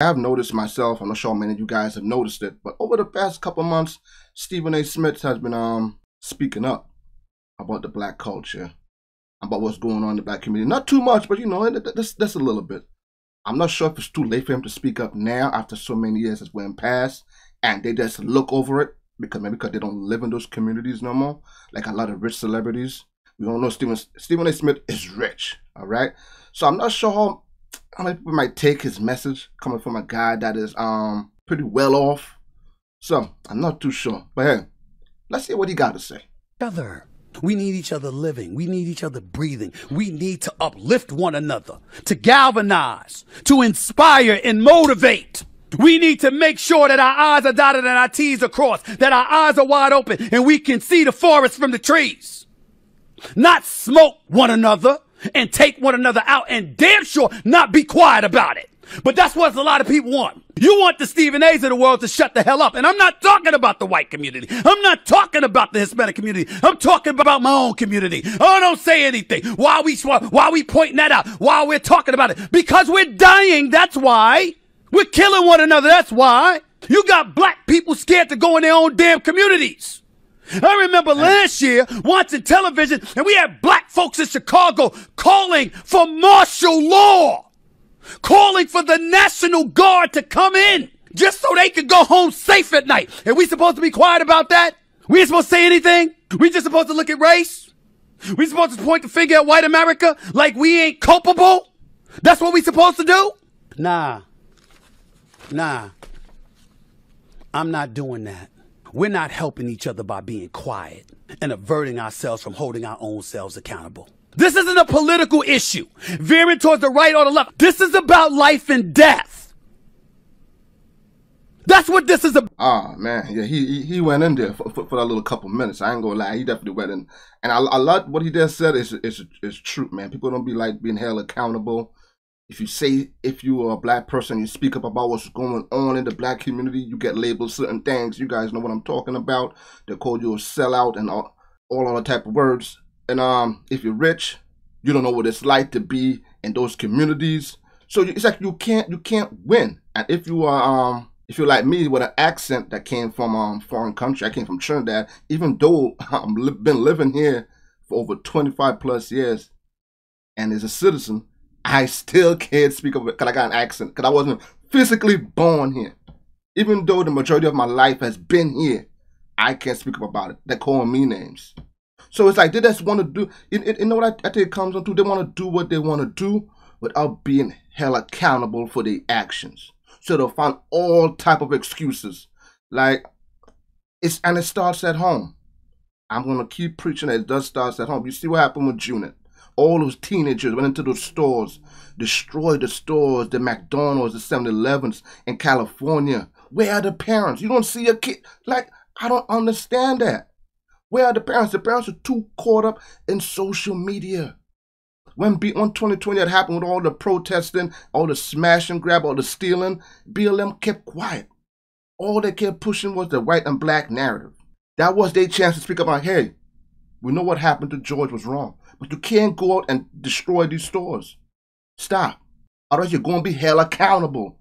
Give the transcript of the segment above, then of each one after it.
I've noticed myself, I'm not sure many of you guys have noticed it, but over the past couple months, Stephen A. Smith has been speaking up about the black culture, about what's going on in the black community. Not too much, but you know, that's a little bit. I'm not sure if it's too late for him to speak up now after so many years has went past, and they just look over it because they don't live in those communities no more, like a lot of rich celebrities. We don't know Stephen A. Smith is rich, all right? So I'm not sure how many people might take his message coming from a guy that is pretty well off. So I'm not too sure. But hey, let's see what he got to say. We need each other living. We need each other breathing. We need to uplift one another, to galvanize, to inspire and motivate. We need to make sure that our I's are dotted and our T's are crossed, that our eyes are wide open and we can see the forest from the trees. Not smoke one another and take one another out, and damn sure not be quiet about it. But that's what a lot of people want. You want the Stephen A's of the world to shut the hell up. And I'm not talking about the white community. I'm not talking about the Hispanic community. I'm talking about my own community. Oh, don't say anything. Why we pointing that out? Why we're talking about it? Because we're dying. That's why. We're killing one another. That's why. You got black people scared to go in their own damn communities. I remember last year watching television, and we had black folks in Chicago calling for martial law, calling for the National Guard to come in just so they could go home safe at night. And we supposed to be quiet about that? We ain't supposed to say anything? We just supposed to look at race? We supposed to point the finger at white America like we ain't culpable? That's what we supposed to do? Nah. I'm not doing that. We're not helping each other by being quiet and averting ourselves from holding our own selves accountable. This isn't a political issue, veering towards the right or the left. This is about life and death. That's what this is about. Ah, man, yeah, he went in there for that little couple minutes. I ain't gonna lie, he definitely went in. And I like what he just said is true, man. People don't be like being held accountable. If you are a black person, you speak up about what's going on in the black community, you get labeled certain things. You guys know what I'm talking about. They call you a sellout and all other type of words. And if you're rich, you don't know what it's like to be in those communities. So it's like you can't win. And if you're like me with an accent that came from foreign country, I came from Trinidad. Even though I've been living here for over 25 plus years, and as a citizen, I still can't speak of it because I got an accent, because I wasn't physically born here. Even though the majority of my life has been here, I can't speak up about it. They're calling me names. So it's like they just want to do, you know what I think it comes on to? They want to do what they want to do without being held accountable for their actions. So they'll find all type of excuses. Like, it starts at home. I'm going to keep preaching that it does start at home. You see what happened with Junit. All those teenagers went into those stores, destroyed the stores, the McDonald's, the 7-Elevens in California. Where are the parents? You don't see a kid. Like, I don't understand that. Where are the parents? The parents are too caught up in social media. When 2020 had happened with all the protesting, all the smash and grab, all the stealing, BLM kept quiet. All they kept pushing was the white and black narrative. That was their chance to speak about, hey, we know what happened to George was wrong. But you can't go out and destroy these stores. Stop. Otherwise, you're going to be held accountable.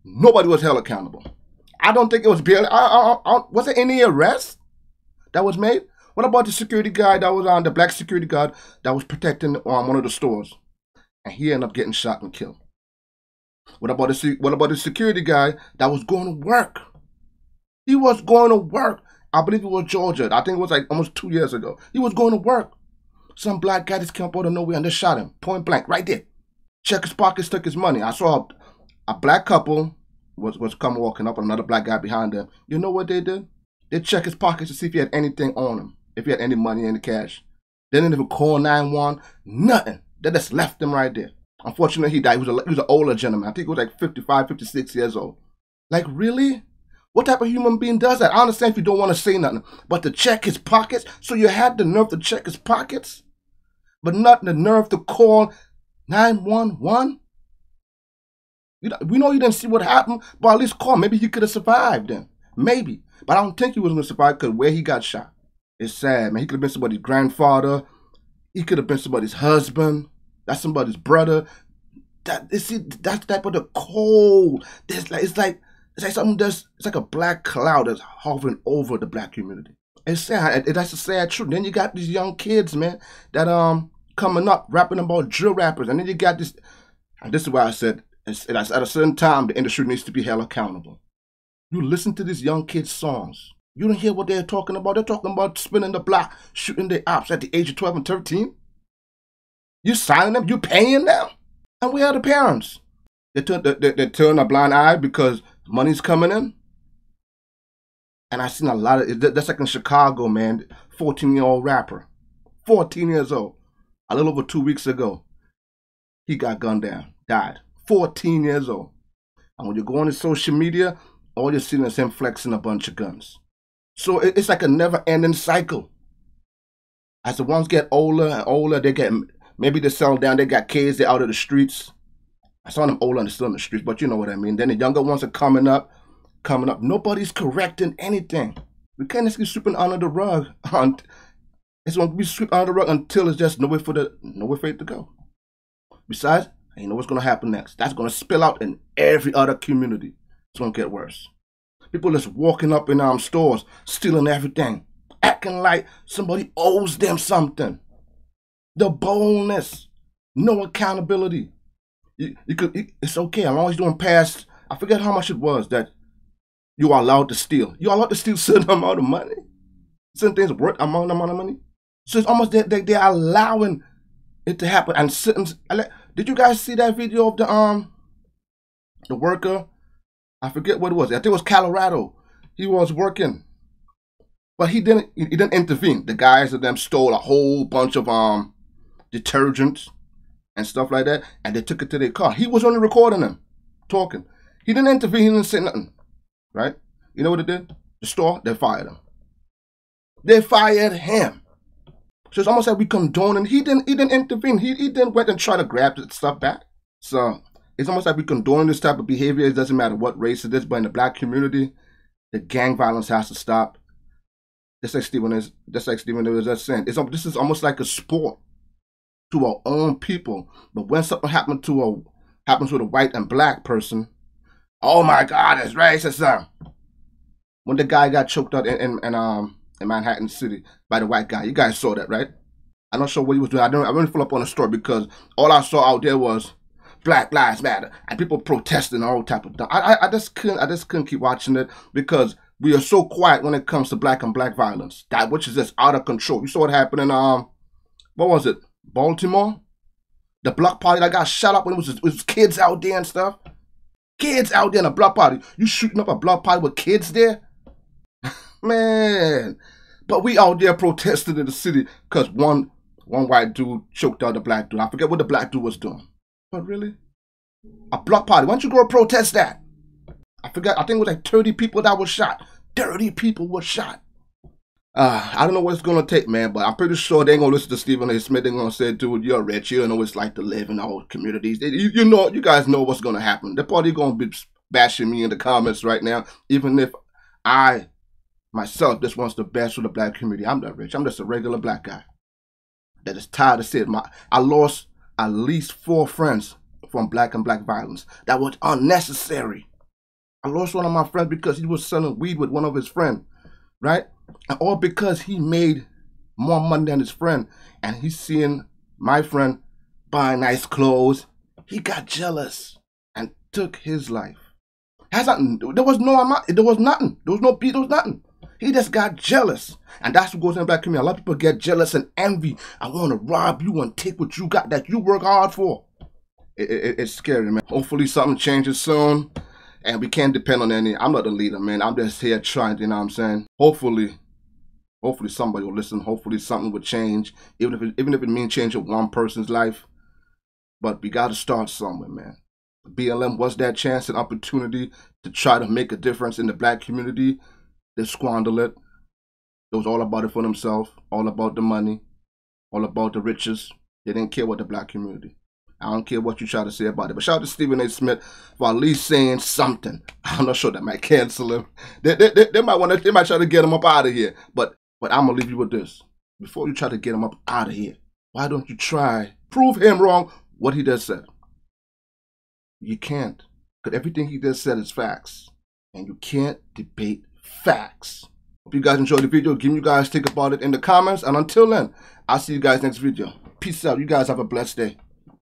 Nobody was held accountable. I don't think it was barely. Was there any arrest that was made? What about the security guy that was on the black security guard that was protecting one of the stores, and he ended up getting shot and killed? What about the security guy that was going to work? He was going to work. I believe it was Georgia. I think it was like almost 2 years ago. He was going to work. Some black guy just came up out of nowhere and they shot him, point blank, right there. Check his pockets, took his money. I saw a black couple was coming walking up, and another black guy behind them. You know what they did? They checked his pockets to see if he had anything on him, if he had any money, any cash. They didn't even call 911, nothing. They just left him right there. Unfortunately, he died. He was an older gentleman. I think he was like 55, 56 years old. Like, really? What type of human being does that? I understand if you don't want to say nothing, but to check his pockets? So you had the nerve to check his pockets? But not the nerve to call 911? We know you didn't see what happened, but at least call. Maybe he could have survived then. Maybe. But I don't think he was going to survive because where he got shot. It's sad, man. He could have been somebody's grandfather. He could have been somebody's husband. That's somebody's brother. that's type of the cold. It's like something it's like a black cloud that's hovering over the black community. It's sad. That's the sad truth. Then you got these young kids, man, that coming up rapping about drill rappers, and then you got this. And this is why I said at a certain time the industry needs to be held accountable. You listen to these young kids' songs. You don't hear what they're talking about. They're talking about spinning the block, shooting the ops at the age of 12 and 13. You signing them, you paying them. And where are the parents? They turn a blind eye because money's coming in. And I've seen a lot of, that's like in Chicago, man, 14-year-old rapper, 14 years old, a little over 2 weeks ago, he got gunned down, died, 14 years old. And when you go on his social media, all you're seeing is him flexing a bunch of guns. So it's like a never-ending cycle. As the ones get older and older, maybe they settle down, they got kids, they're out of the streets. I saw them older and they're still in the streets, but you know what I mean. Then the younger ones are coming up. Nobody's correcting anything. We can't just keep sweeping under the rug. It's going to be swept under the rug until it's just nowhere for it to go. Besides, you know what's going to happen next. That's going to spill out in every other community. It's going to get worse. People just walking up in stores, stealing everything, acting like somebody owes them something. The boldness, no accountability. It's okay. I'm always doing past. I forget how much it was that you are allowed to steal. You're allowed to steal a certain amount of money. Certain things worth amount of money. So it's almost they're allowing it to happen. And did you guys see that video of the worker? I forget what it was. I think it was Colorado. He was working, but he didn't intervene. The guys of them stole a whole bunch of detergents and stuff like that, and they took it to their car. He was only recording them talking. He didn't intervene. He didn't say nothing. Right? You know what it did? The store, they fired him. They fired him. So it's almost like we condoning. He didn't intervene. He didn't went and try to grab the stuff back. So it's almost like we condone this type of behavior. It doesn't matter what race it is, but in the black community, the gang violence has to stop. Just like Stephen was just saying. This is almost like a sport to our own people. But when something happens with a white and black person, oh my God, it's racism. When the guy got choked out in Manhattan City by the white guy, you guys saw that, right? I'm not sure what he was doing. I didn't follow up on the story because all I saw out there was Black Lives Matter and people protesting all type of stuff. I just couldn't keep watching it because we are so quiet when it comes to black and black violence, which is just out of control. You saw what happened in what was it? Baltimore? The block party that got shot up when it was kids out there and stuff. Kids out there in a block party. You shooting up a block party with kids there? Man. But we out there protesting in the city because one white dude choked out a black dude. I forget what the black dude was doing. But really? A block party. Why don't you go protest that? I forgot. I think it was like 30 people that were shot. 30 people were shot. I don't know what it's going to take, man, but I'm pretty sure they ain't going to listen to Stephen A. Smith. They're going to say, dude, you're rich. You don't know what it's like to live in our communities. You guys know what's going to happen. They're probably going to be bashing me in the comments right now, even if I, myself, just wants the best for the black community. I'm not rich. I'm just a regular black guy that is tired of seeing I lost at least 4 friends from black and black violence. That was unnecessary. I lost one of my friends because he was selling weed with one of his friends, right? And all because he made more money than his friend, and he's seeing my friend buying nice clothes. He got jealous and took his life. There was no amount. There was nothing. There was no beat. There was nothing. He just got jealous, and that's what goes in the black community. A lot of people get jealous and envy. I want to rob you and take what you got that you work hard for. It's scary, man. Hopefully something changes soon. And we can't depend on any. I'm not the leader, man. I'm just here trying, you know what I'm saying? Hopefully somebody will listen. Hopefully something will change, even if it means changing one person's life. But we got to start somewhere, man. BLM was that chance and opportunity to try to make a difference in the black community. They squandered it. It was all about it for themselves, all about the money, all about the riches. They didn't care about the black community. I don't care what you try to say about it. But shout out to Stephen A. Smith for at least saying something. I'm not sure that might cancel him. They might try to get him up out of here. But I'm gonna leave you with this. Before you try to get him up out of here, why don't you try prove him wrong what he just said? You can't. Because everything he just said is facts. And you can't debate facts. Hope you guys enjoyed the video. Give me you guys think about it in the comments. And until then, I'll see you guys next video. Peace out. You guys have a blessed day.